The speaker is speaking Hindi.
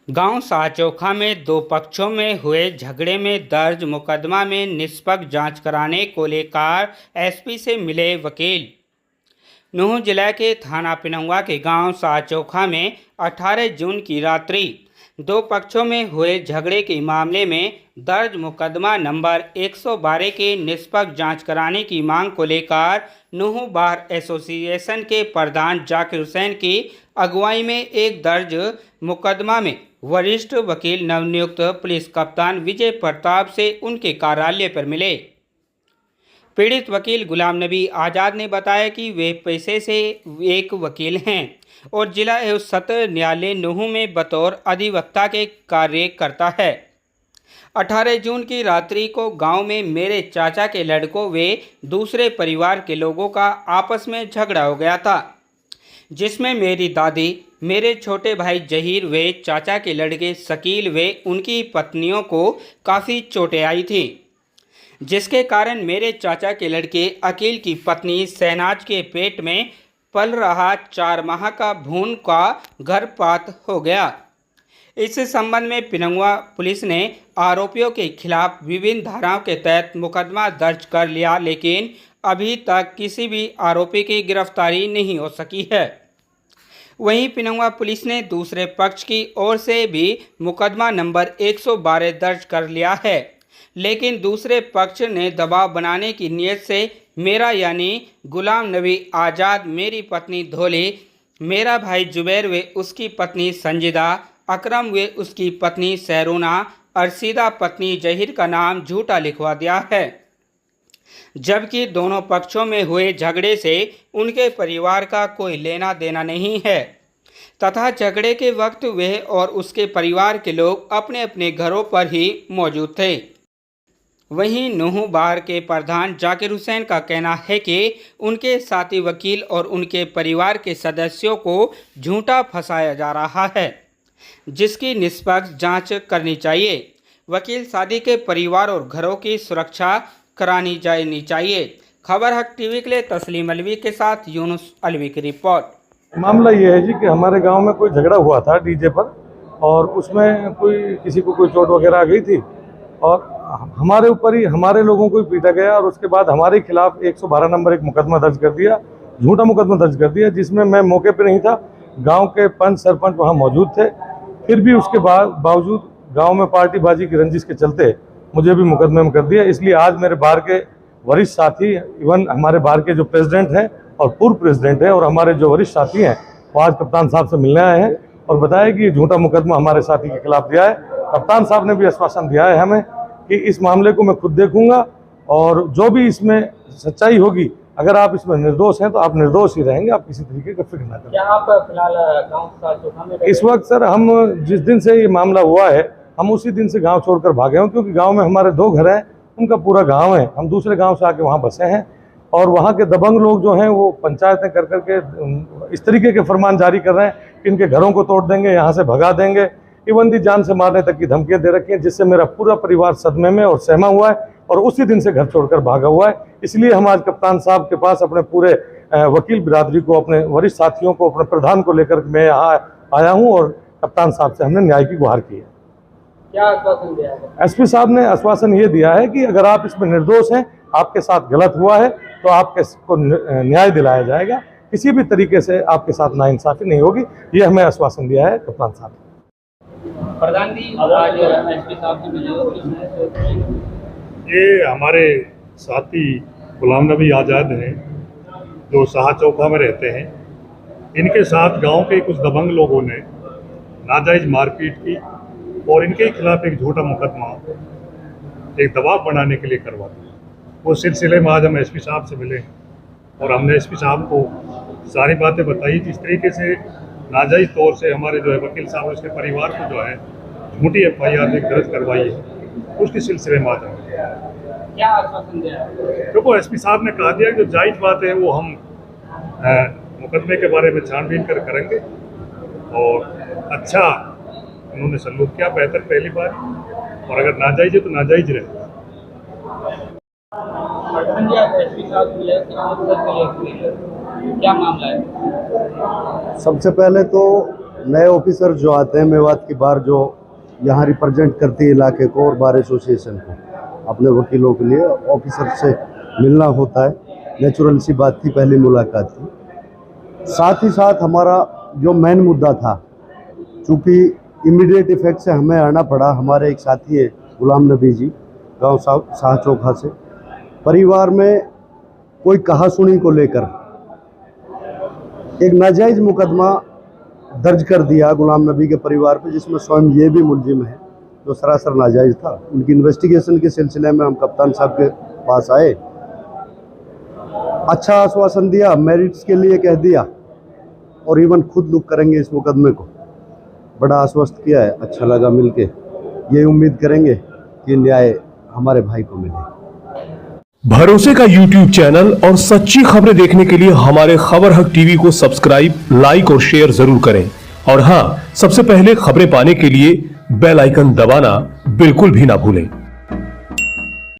गांव साचोखा में दो पक्षों में हुए झगड़े में दर्ज मुकदमा में निष्पक्ष जांच कराने को लेकर एसपी से मिले वकील। नूंह जिले के थाना पिनौआ के गांव साचोखा में 18 जून की रात्रि दो पक्षों में हुए झगड़े के मामले में दर्ज मुकदमा नंबर 112 के निष्पक्ष जांच कराने की मांग को लेकर नूंह बार एसोसिएशन के प्रधान जाकिर हुसैन की अगुवाई में एक दर्ज मुकदमा में वरिष्ठ वकील नवनियुक्त पुलिस कप्तान विजय प्रताप से उनके कार्यालय पर मिले। पीड़ित वकील गुलाम नबी आज़ाद ने बताया कि वे पेशे से एक वकील हैं और जिला एवं सत्र न्यायालय नूंह में बतौर अधिवक्ता के कार्य करता है। 18 जून की रात्रि को गांव में मेरे चाचा के लड़कों व दूसरे परिवार के लोगों का आपस में झगड़ा हो गया था, जिसमें मेरी दादी, मेरे छोटे भाई जहीर व चाचा के लड़के शकील व उनकी पत्नियों को काफ़ी चोटें आई थी, जिसके कारण मेरे चाचा के लड़के अकील की पत्नी शहनाज के पेट में पल रहा 4 माह का भ्रूण का गर्भपात हो गया। इस संबंध में पिनौआ पुलिस ने आरोपियों के खिलाफ विभिन्न धाराओं के तहत मुकदमा दर्ज कर लिया, लेकिन अभी तक किसी भी आरोपी की गिरफ्तारी नहीं हो सकी है। वहीं पिनौआ पुलिस ने दूसरे पक्ष की ओर से भी मुकदमा नंबर 112 दर्ज कर लिया है, लेकिन दूसरे पक्ष ने दबाव बनाने की नीयत से मेरा यानी गुलाम नबी आज़ाद, मेरी पत्नी धोली, मेरा भाई जुबैर व उसकी पत्नी संजिदा, अकरम व उसकी पत्नी सैरूना, अरशीदा पत्नी जहीर का नाम झूठा लिखवा दिया है, जबकि दोनों पक्षों में हुए झगड़े से उनके परिवार का कोई लेना देना नहीं है तथा झगड़े के वक्त वह और उसके परिवार के लोग अपने अपने घरों पर ही मौजूद थे। वहीं नूंह बार के प्रधान जाकिर हुसैन का कहना है कि उनके साथी वकील और उनके परिवार के सदस्यों को झूठा फंसाया जा रहा है, जिसकी निष्पक्ष जांच करनी चाहिए। वकील सादी के परिवार और घरों की सुरक्षा करानी जानी चाहिए। खबर हक टीवी के लिए तस्लीम अलवी के साथ यूनुस अलवी की रिपोर्ट। मामला ये है जी कि हमारे गांव में कोई झगड़ा हुआ था डीजे पर, और उसमें किसी को कोई चोट वगैरह आ गई थी और हमारे ऊपर ही हमारे लोगों को ही पीटा गया, और उसके बाद हमारे खिलाफ 112 नंबर एक मुकदमा दर्ज कर दिया, झूठा मुकदमा दर्ज कर दिया, जिसमें मैं मौके पर नहीं था, गांव के पंच सरपंच वहां मौजूद थे। फिर भी उसके बावजूद गांव में पार्टीबाजी की रंजिश के चलते मुझे भी मुकदमे में कर दिया। इसलिए आज मेरे बार के वरिष्ठ साथी, इवन हमारे बार के जो प्रेसिडेंट हैं और पूर्व प्रेसिडेंट हैं और हमारे जो वरिष्ठ साथी हैं, वो आज कप्तान साहब से मिलने आए हैं और बताया कि झूठा मुकदमा हमारे साथी के खिलाफ दिया है। कप्तान साहब ने भी आश्वासन दिया है हमें कि इस मामले को मैं खुद देखूंगा और जो भी इसमें सच्चाई होगी, अगर आप इसमें निर्दोष हैं तो आप निर्दोष ही रहेंगे, आप किसी तरीके का फिक्र ना करें। क्या आप फिलहाल गांव साचोखा में इस वक्त सर हम जिस दिन से ये मामला हुआ है, हम उसी दिन से गांव छोड़कर भागे हैं, क्योंकि गांव में हमारे 2 घर हैं, उनका पूरा गांव है, हम दूसरे गांव से आके वहां बसे हैं और वहां के दबंग लोग जो हैं वो पंचायतें कर करके इस तरीके के फरमान जारी कर रहे हैं कि इनके घरों को तोड़ देंगे, यहाँ से भगा देंगे, इवन दी जान से मारने तक की धमकियां दे रखी हैं, जिससे मेरा पूरा परिवार सदमे में और सहमा हुआ है और उसी दिन से घर छोड़कर भागा हुआ है। इसलिए हम आज कप्तान साहब के पास अपने पूरे वकील बिरादरी को, अपने वरिष्ठ साथियों को, अपने प्रधान को लेकर मैं यहाँ आया हूँ और कप्तान साहब से हमने न्याय की गुहार की है। क्या आश्वासन दिया है? एसपी साहब ने आश्वासन ये दिया है कि अगर आप इसमें निर्दोष हैं, आपके साथ गलत हुआ है, तो आपको न्याय दिलाया जाएगा, किसी भी तरीके से आपके साथ नाइंसाफी नहीं होगी, ये हमें आश्वासन दिया है कप्तान साहब। प्रधान जी, आज एसपी साहब से मिले, ये हमारे साथी गुलाम नबी आज़ाद हैं जो साचोखा में रहते हैं। इनके साथ गांव के कुछ दबंग लोगों ने नाजायज मारपीट की और इनके खिलाफ एक झूठा मुकदमा एक दबाव बनाने के लिए करवा दिया। उस सिलसिले में आज हम एसपी साहब से मिले और हमने एसपी साहब को सारी बातें बताई, जिस तरीके से नाजायज तौर से हमारे जो है वकील साहब उसके परिवार को जो है झूठी FIR दर्ज करवाई है, उसके सिलसिले में आज हम क्या आश्वासन दिया है? देखो, एसपी साहब ने कहा दिया कि जो जायज बात है वो हम मुकदमे के बारे में छानबीन कर करेंगे और अच्छा उन्होंने सलूक किया, बेहतर पहली बार, और अगर नाजायज है तो नाजायज रहे। प्रधान जी, आप एसपी साहब मिले, क्या मामला है? सबसे पहले तो नए ऑफिसर जो आते हैं मेवात की बार, जो यहाँ रिप्रेजेंट करती है इलाके को और बार एसोसिएशन को, अपने वकीलों के लिए ऑफिसर से मिलना होता है। नेचुरल सी बात थी, पहली मुलाकात थी। साथ ही साथ हमारा जो मेन मुद्दा था, चूँकि इमीडिएट इफेक्ट से हमें आना पड़ा, हमारे एक साथी है गुलाम नबी जी, गांव शाह चौखा से, परिवार में कोई कहासुनी को लेकर एक नाजायज़ मुकदमा दर्ज कर दिया गुलाम नबी के परिवार पे, जिसमें स्वयं ये भी मुलजिम है, जो सरासर नाजायज़ था। उनकी इन्वेस्टिगेशन के सिलसिले में हम कप्तान साहब के पास आए, अच्छा आश्वासन दिया, मेरिट्स के लिए कह दिया और इवन खुद लुक करेंगे इस मुकदमे को, बड़ा आश्वस्त किया है। अच्छा लगा मिलके, ये उम्मीद करेंगे कि न्याय हमारे भाई को मिले। भरोसे का YouTube चैनल और सच्ची खबरें देखने के लिए हमारे खबर हक टीवी को सब्सक्राइब, लाइक और शेयर जरूर करें। और हां, सबसे पहले खबरें पाने के लिए बेल आइकन दबाना बिल्कुल भी ना भूलें।